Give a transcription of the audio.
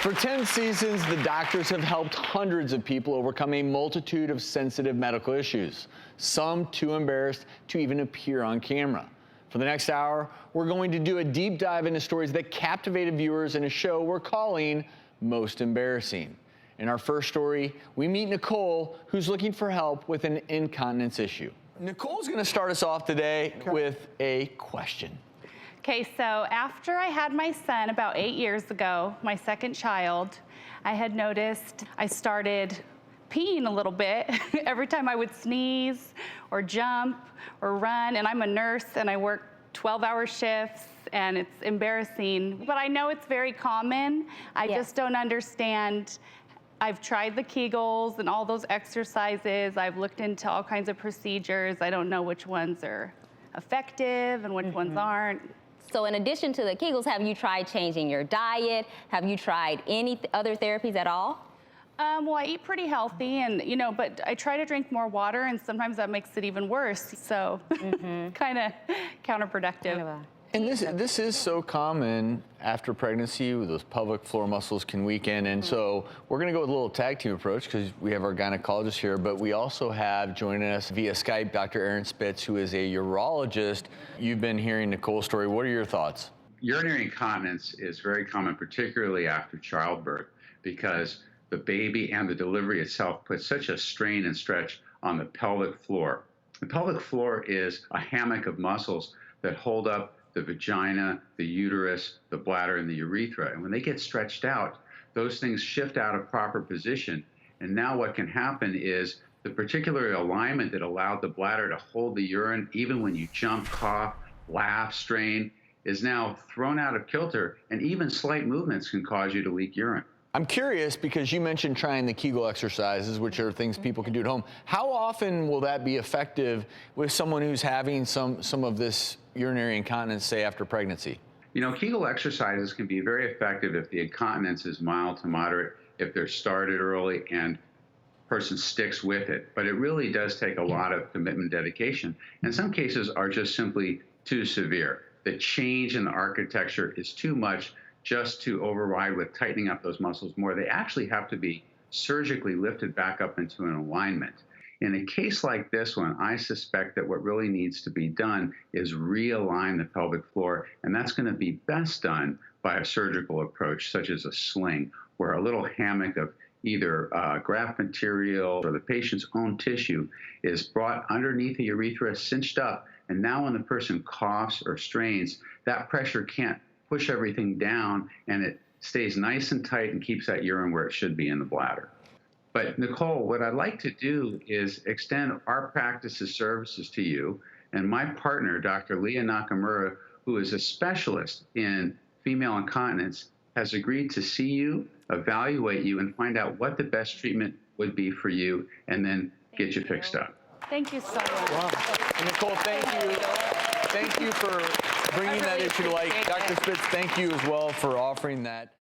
For 10 seasons, the doctors have helped hundreds of people overcome a multitude of sensitive medical issues, some too embarrassed to even appear on camera. For the next hour, we're going to do a deep dive into stories that captivated viewers in a show we're calling Most Embarrassing. In our first story, we meet Nicole, who's looking for help with an incontinence issue. Nicole's going to start us off today with a question. Okay, so after I had my son about 8 years ago, my second child, I had noticed I started peeing a little bit every time I would sneeze or jump or run. And I'm a nurse and I work 12-hour shifts and it's embarrassing. But I know it's very common. I just don't understand. I've tried the Kegels and all those exercises. I've looked into all kinds of procedures. I don't know which ones are effective and which ones aren't. So in addition to the Kegels, have you tried changing your diet? Have you tried any other therapies at all? Well, I eat pretty healthy and, but I try to drink more water and sometimes that makes it even worse. So kind of counterproductive. And this is so common after pregnancy. Those pelvic floor muscles can weaken. And so we're going to go with a little tag team approach because we have our gynecologist here. But we also have joining us via Skype Dr. Spitz, who is a urologist. You've been hearing Nicole's story. What are your thoughts? Urinary incontinence is very common, particularly after childbirth, because the baby and the delivery itself puts such a strain and stretch on the pelvic floor. The pelvic floor is a hammock of muscles that hold up the vagina, the uterus, the bladder, and the urethra. And when they get stretched out, those things shift out of proper position. And now what can happen is the particular alignment that allowed the bladder to hold the urine, even when you jump, cough, laugh, strain, is now thrown out of kilter, and even slight movements can cause you to leak urine. I'm curious because you mentioned trying the Kegel exercises, which are things people can do at home. How often will that be effective with someone who's having some of this urinary incontinence, say, after pregnancy? Kegel exercises can be very effective if the incontinence is mild to moderate, if they're started early and person sticks with it. But it really does take a lot of commitment, dedication. And some cases are just simply too severe. The change in the architecture is too much just to override with tightening up those muscles more. They actually have to be surgically lifted back up into an alignment. In a case like this one, I suspect that what really needs to be done is realign the pelvic floor, and that's going to be best done by a surgical approach, such as a sling, where a little hammock of either graft material or the patient's own tissue is brought underneath the urethra, cinched up, and now when the person coughs or strains, that pressure can't push everything down, and it stays nice and tight and keeps that urine where it should be in the bladder. But Nicole, what I'd like to do is extend our practice's services to you, and my partner, Dr. Leah Nakamura, who is a specialist in female incontinence, has agreed to see you, evaluate you, and find out what the best treatment would be for you, and then get you fixed up. Thank you so much. Wow. And Nicole, thank you. Thank you for bringing that issue to light. Dr. Spitz, thank you as well for offering that.